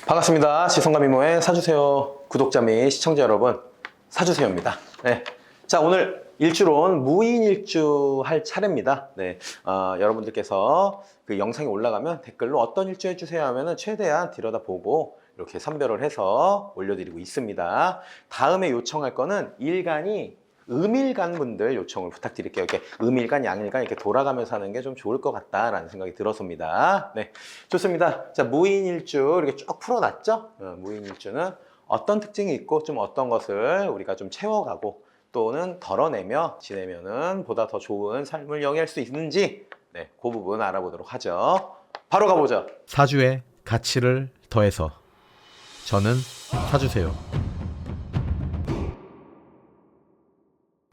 반갑습니다. 지성과 미모의 사주세요 구독자 및 시청자 여러분, 사주세요입니다. 네. 자, 오늘 일주론 무인일주 할 차례입니다. 네. 여러분들께서 그 영상이 올라가면 댓글로 어떤 일주 해주세요 하면은 최대한 들여다보고 이렇게 선별을 해서 올려드리고 있습니다. 다음에 요청할 거는 일간이 음일간 분들 요청을 부탁드릴게요. 이렇게 음일간, 양일간 이렇게 돌아가면서 하는 게 좀 좋을 것 같다라는 생각이 들어서입니다. 네, 좋습니다. 자, 무인일주 이렇게 쭉 풀어놨죠? 무인일주는 어떤 특징이 있고 좀 어떤 것을 우리가 좀 채워가고 또는 덜어내며 지내면은 보다 더 좋은 삶을 영위할 수 있는지, 네, 그 부분 알아보도록 하죠. 바로 가보죠. 사주의 가치를 더해서 저는 사주세요.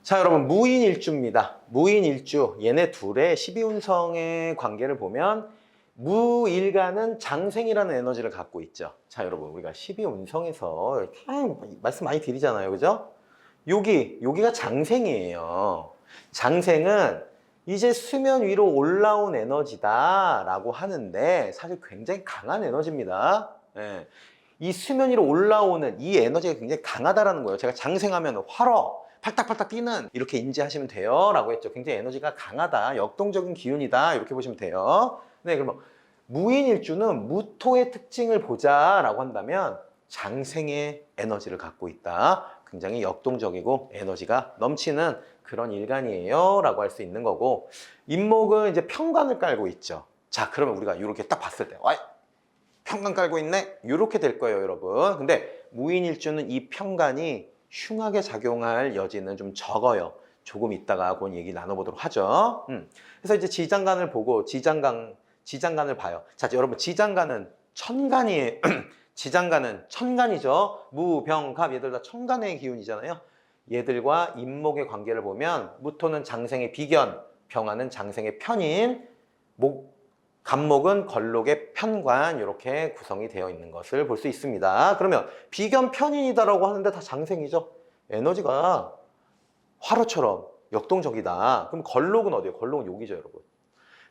자, 여러분, 무인일주입니다. 무인일주, 얘네 둘의 12운성의 관계를 보면 무일간은 장생이라는 에너지를 갖고 있죠. 자, 여러분, 우리가 12운성에서 말씀 많이 드리잖아요. 그죠? 여기가 장생이에요. 장생은 이제 수면 위로 올라온 에너지다라고 하는데 사실 굉장히 강한 에너지입니다. 예. 이 수면 위로 올라오는 이 에너지가 굉장히 강하다라는 거예요. 제가 장생하면 활어 팔딱팔딱 뛰는, 이렇게 인지하시면 돼요 라고 했죠. 굉장히 에너지가 강하다, 역동적인 기운이다, 이렇게 보시면 돼요. 네, 그러면 무인일주는 무토의 특징을 보자 라고 한다면 장생의 에너지를 갖고 있다, 굉장히 역동적이고 에너지가 넘치는 그런 일간이에요 라고 할 수 있는 거고, 인목은 이제 편관을 깔고 있죠. 자, 그러면 우리가 이렇게 딱 봤을 때 편관 깔고 있네, 이렇게 될 거예요, 여러분. 근데 무인일주는 이 편관이 흉하게 작용할 여지는 좀 적어요. 조금 이따가 그건 얘기 나눠보도록 하죠. 그래서 이제 지장간을 보고 지장간을 봐요. 자, 여러분, 지장간은 천간이에요. 지장간은 천간이죠. 무병갑, 얘들 다 천간의 기운이잖아요. 얘들과 인목의 관계를 보면 무토는 장생의 비견, 병화는 장생의 편인, 간목은 걸록의 편관, 이렇게 구성이 되어 있는 것을 볼 수 있습니다. 그러면 비견 편인이다라고 하는데 다 장생이죠. 에너지가 화로처럼 역동적이다. 그럼 걸록은 어디예요? 걸록은 여기죠, 여러분.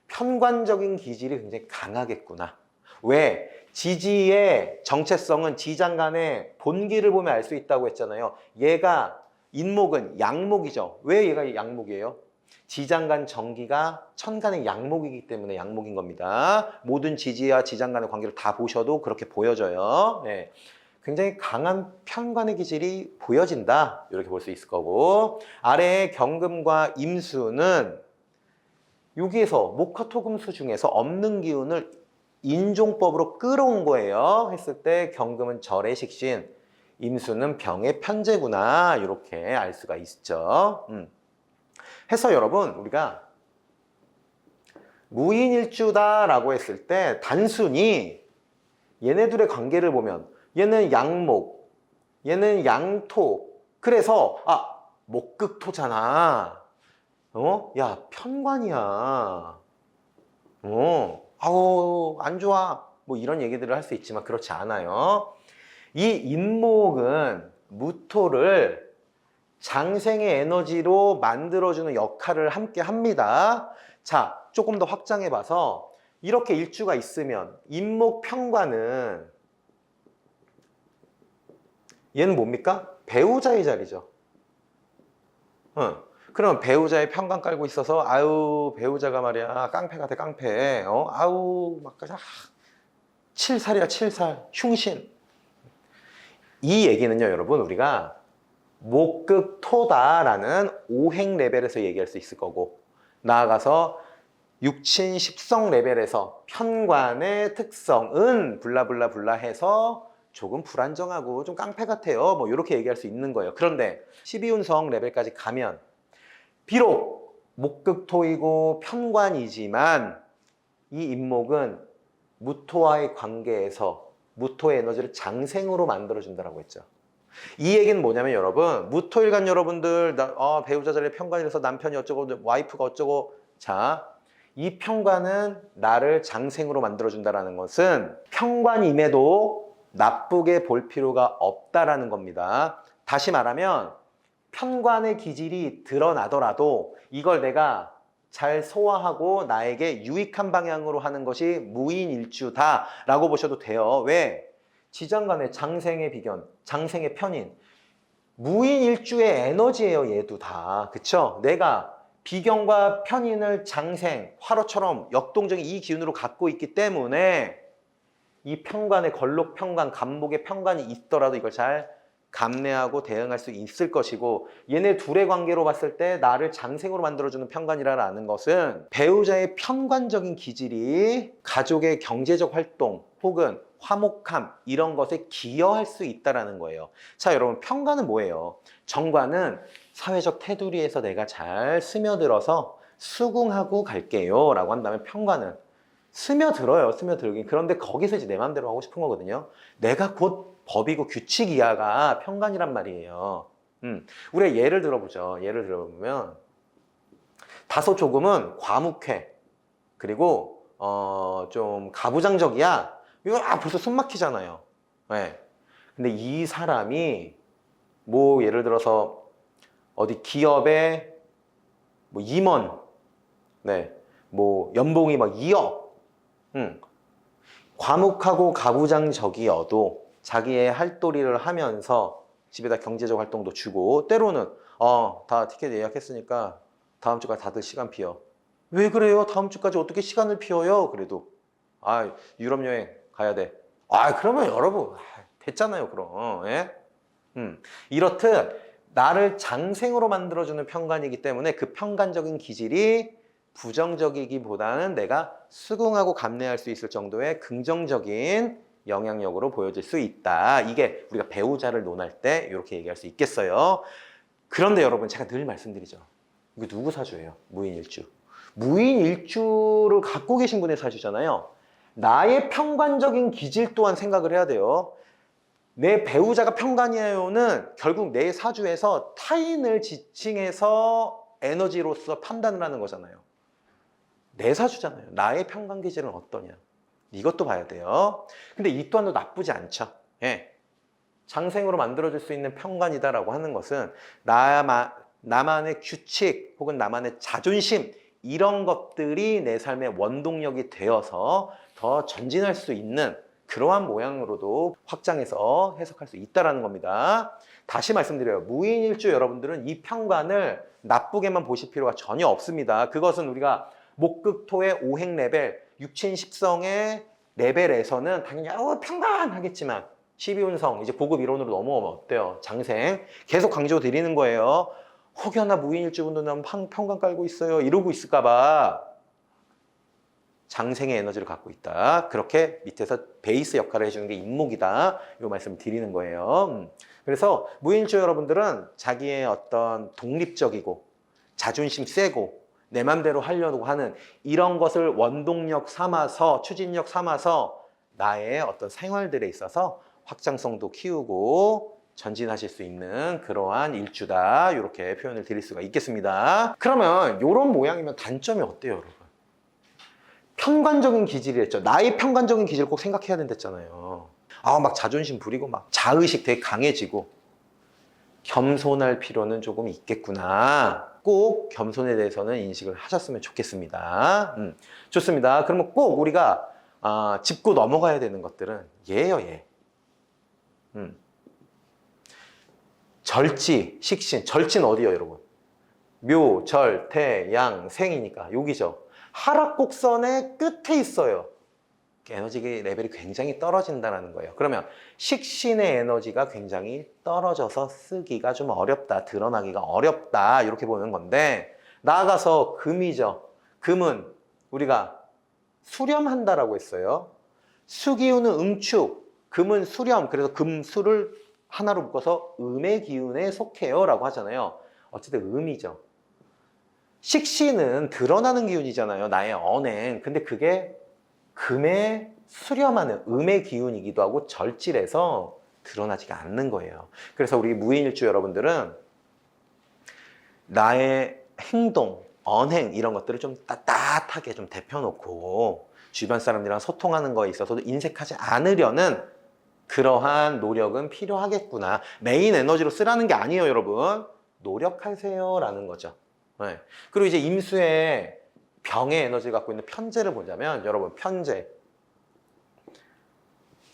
편관적인 기질이 굉장히 강하겠구나. 왜? 지지의 정체성은 지장간의 본기를 보면 알 수 있다고 했잖아요. 얘가 인목은 양목이죠. 왜 얘가 양목이에요? 지장간 정기가 천간의 양목이기 때문에 양목인 겁니다. 모든 지지와 지장간의 관계를 다 보셔도 그렇게 보여져요. 네. 굉장히 강한 편관의 기질이 보여진다, 이렇게 볼 수 있을 거고, 아래의 경금과 임수는 여기에서 목화토금수 중에서 없는 기운을 인종법으로 끌어온 거예요. 했을 때 경금은 절의 식신, 임수는 병의 편재구나, 이렇게 알 수가 있죠. 해서 여러분, 우리가 무인일주다라고 했을 때 단순히 얘네들의 관계를 보면 얘는 양목, 얘는 양토, 그래서 목극토잖아. 야, 편관이야. 아우, 안 좋아. 뭐 이런 얘기들을 할 수 있지만 그렇지 않아요. 이 인목은 무토를 장생의 에너지로 만들어주는 역할을 함께 합니다. 자, 조금 더 확장해 봐서 이렇게 일주가 있으면 인목 편관은 얘는 뭡니까? 배우자의 자리죠. 그럼 배우자의 편관 깔고 있어서 아유, 배우자가 말이야 깡패 같아, 깡패. 아우, 막 칠살이야, 칠살, 흉신. 이 얘기는요, 여러분, 우리가 목극토다라는 오행 레벨에서 얘기할 수 있을 거고, 나아가서 육친 십성 레벨에서 편관의 특성은 블라블라블라 해서 조금 불안정하고 좀 깡패 같아요, 뭐 이렇게 얘기할 수 있는 거예요. 그런데 12운성 레벨까지 가면 비록 목극토이고 편관이지만 이 인목은 무토와의 관계에서 무토의 에너지를 장생으로 만들어준다고 했죠. 이 얘기는 뭐냐면, 여러분, 무토일간 여러분들 배우자 자리에 편관이라서 남편이 어쩌고 와이프가 어쩌고, 자, 이 편관은 나를 장생으로 만들어준다는 것은 편관임에도 나쁘게 볼 필요가 없다라는 겁니다. 다시 말하면 편관의 기질이 드러나더라도 이걸 내가 잘 소화하고 나에게 유익한 방향으로 하는 것이 무인일주다라고 보셔도 돼요. 왜? 지장간의 장생의 비견, 장생의 편인, 무인일주의 에너지예요. 얘도 다. 그쵸? 내가 비견과 편인을 장생, 화로처럼 역동적인 이 기운으로 갖고 있기 때문에 이 편관의 걸록 편관, 간목의 편관이 있더라도 이걸 잘 감내하고 대응할 수 있을 것이고, 얘네 둘의 관계로 봤을 때 나를 장생으로 만들어주는 편관이라는 것은 배우자의 편관적인 기질이 가족의 경제적 활동 혹은 화목함 이런 것에 기여할 수 있다는 거예요. 자, 여러분, 편관은 뭐예요? 정관은 사회적 테두리에서 내가 잘 스며들어서 수긍하고 갈게요 라고 한다면, 편관은 스며들어요. 스며들긴. 그런데 거기서 이제 내 마음대로 하고 싶은 거거든요. 내가 곧 법이고 규칙 이하가 편관이란 말이에요. 우리가 예를 들어보죠. 예를 들어보면 다소 조금은 과묵해. 그리고 좀 가부장적이야. 이거 벌써 숨 막히잖아요. 네. 근데 이 사람이 뭐 예를 들어서 어디 기업의 뭐 임원, 네, 뭐 연봉이 막 2억, 과묵하고 가부장적이어도 자기의 할도리를 하면서 집에다 경제적 활동도 주고, 때로는 다 티켓 예약했으니까 다음 주까지 다들 시간 비워. 왜 그래요? 다음 주까지 어떻게 시간을 비워요? 그래도 유럽 여행 가야 돼. 그러면 여러분 됐잖아요. 그럼 예? 이렇듯 나를 장생으로 만들어주는 편관이기 때문에 그 편관적인 기질이 부정적이기보다는 내가 수긍하고 감내할 수 있을 정도의 긍정적인 영향력으로 보여질 수 있다. 이게 우리가 배우자를 논할 때 이렇게 얘기할 수 있겠어요. 그런데 여러분, 제가 늘 말씀드리죠. 이거 누구 사주예요? 무인일주. 무인일주를 갖고 계신 분의 사주잖아요. 나의 편관적인 기질 또한 생각을 해야 돼요. 내 배우자가 편관이에요는 결국 내 사주에서 타인을 지칭해서 에너지로서 판단을 하는 거잖아요. 내 사주잖아요. 나의 편관 기질은 어떠냐. 이것도 봐야 돼요. 근데 이 또한도 나쁘지 않죠. 예. 장생으로 만들어줄 수 있는 편관이다라고 하는 것은 나만의 규칙 혹은 나만의 자존심 이런 것들이 내 삶의 원동력이 되어서 더 전진할 수 있는 그러한 모양으로도 확장해서 해석할 수 있다는 겁니다. 다시 말씀드려요. 무인일주 여러분들은 이 편관을 나쁘게만 보실 필요가 전혀 없습니다. 그것은 우리가 목극토의 오행 레벨, 육친십성의 레벨에서는 당연히 편관 하겠지만 12운성 이제 고급 이론으로 넘어오면 어때요? 장생 계속 강조 드리는 거예요. 혹여나 무인일주분들은 편관 깔고 있어요 이러고 있을까봐 장생의 에너지를 갖고 있다. 그렇게 밑에서 베이스 역할을 해주는 게 인목이다. 이 말씀을 드리는 거예요. 그래서 무인일주 여러분들은 자기의 어떤 독립적이고 자존심 세고 내 맘대로 하려고 하는 이런 것을 원동력 삼아서 추진력 삼아서 나의 어떤 생활들에 있어서 확장성도 키우고 전진하실 수 있는 그러한 일주다. 이렇게 표현을 드릴 수가 있겠습니다. 그러면 이런 모양이면 단점이 어때요, 여러분? 편관적인 기질이랬죠. 나의 편관적인 기질 꼭 생각해야 된댔잖아요. 막 자존심 부리고 막 자의식 되게 강해지고 겸손할 필요는 조금 있겠구나. 꼭 겸손에 대해서는 인식을 하셨으면 좋겠습니다. 좋습니다. 그러면 꼭 우리가 짚고 넘어가야 되는 것들은 얘예요, 얘. 절지, 식신. 절지는 어디요, 여러분? 묘, 절, 태, 양, 생이니까 여기죠. 하락곡선의 끝에 있어요. 에너지 레벨이 굉장히 떨어진다는 거예요. 그러면 식신의 에너지가 굉장히 떨어져서 쓰기가 좀 어렵다, 드러나기가 어렵다 이렇게 보는 건데, 나아가서 금이죠. 금은 우리가 수렴한다라고 했어요. 수기운은 음축, 금은 수렴. 그래서 금수를 하나로 묶어서 음의 기운에 속해요 라고 하잖아요. 어쨌든 음이죠. 식신은 드러나는 기운이잖아요. 나의 언행. 근데 그게 금에 수렴하는 음의 기운이기도 하고 절질해서 드러나지가 않는 거예요. 그래서 우리 무인일주 여러분들은 나의 행동, 언행 이런 것들을 좀 따뜻하게 좀 데펴놓고 주변 사람들이랑 소통하는 거에 있어서도 인색하지 않으려는 그러한 노력은 필요하겠구나. 메인 에너지로 쓰라는 게 아니에요, 여러분. 노력하세요 라는 거죠. 네. 그리고 이제 임수의 병의 에너지를 갖고 있는 편재를 보자면, 여러분, 편재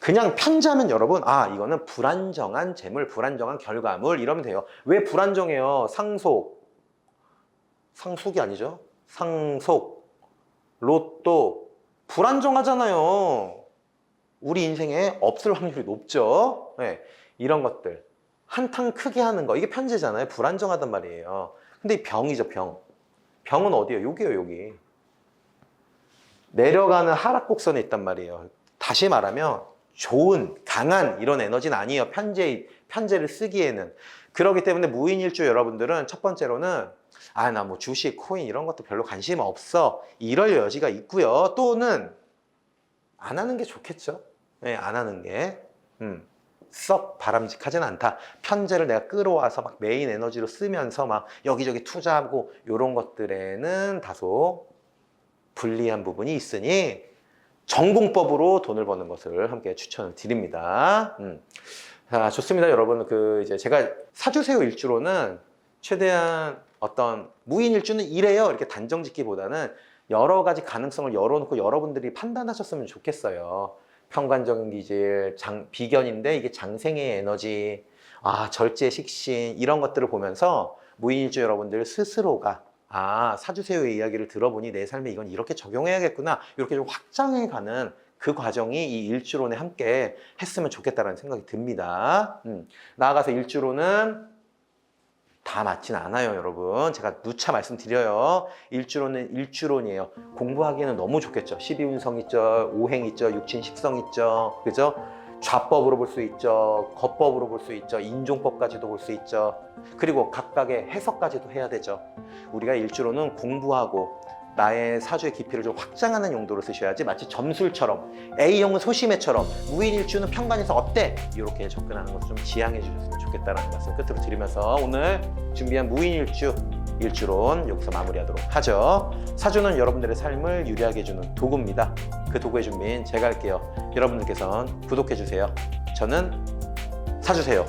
그냥 편지하면 여러분, 아, 이거는 불안정한 재물, 불안정한 결과물 이러면 돼요. 왜 불안정해요? 상속이 아니죠. 상속, 로또, 불안정하잖아요. 우리 인생에 없을 확률이 높죠. 네, 이런 것들. 한탕 크게 하는 거, 이게 편제잖아요. 불안정하단 말이에요. 근데 이 병이죠, 병. 병은 어디예요? 여기요, 여기. 내려가는 하락곡선에 있단 말이에요. 다시 말하면 좋은, 강한 이런 에너지는 아니에요. 편제를 쓰기에는. 그렇기 때문에 무인일주 여러분들은 첫 번째로는 아, 나 뭐 주식, 코인 이런 것도 별로 관심 없어. 이럴 여지가 있고요. 또는 안 하는 게 좋겠죠. 네, 안 하는 게. 썩 바람직하진 않다. 편제를 내가 끌어와서 막 메인 에너지로 쓰면서 막 여기저기 투자하고 이런 것들에는 다소 불리한 부분이 있으니 전공법으로 돈을 버는 것을 함께 추천을 드립니다. 자, 좋습니다, 여러분. 이제 제가 사주세요 일주로는 최대한 어떤 무인일주는 이래요 이렇게 단정 짓기보다는 여러 가지 가능성을 열어놓고 여러분들이 판단하셨으면 좋겠어요. 평관적인 기질, 비견인데 이게 장생의 에너지, 아, 절제, 식신 이런 것들을 보면서 무인일주 여러분들 스스로가 아, 사주세요의 이야기를 들어보니 내 삶에 이건 이렇게 적용해야겠구나 이렇게 좀 확장해가는 그 과정이 이 일주론에 함께 했으면 좋겠다는 생각이 듭니다. 나아가서 일주론은 다 맞진 않아요, 여러분. 제가 누차 말씀드려요. 일주론은 일주론이에요. 공부하기에는 너무 좋겠죠. 12운성 있죠, 오행 있죠, 육친 식성 있죠, 그죠? 좌법으로 볼 수 있죠, 거법으로 볼 수 있죠, 인종법까지도 볼 수 있죠. 그리고 각각의 해석까지도 해야 되죠. 우리가 일주론은 공부하고 나의 사주의 깊이를 좀 확장하는 용도로 쓰셔야지 마치 점술처럼 A형은 소심해처럼 무인일주는 편관에서 어때? 이렇게 접근하는 것을 좀 지양해 주셨으면 좋겠다는 말씀 끝으로 드리면서 오늘 준비한 무인일주 일주론 여기서 마무리하도록 하죠. 사주는 여러분들의 삶을 유리하게 해주는 도구입니다. 그 도구의 준비는 제가 할게요. 여러분들께서는 구독해 주세요. 저는 사주세요.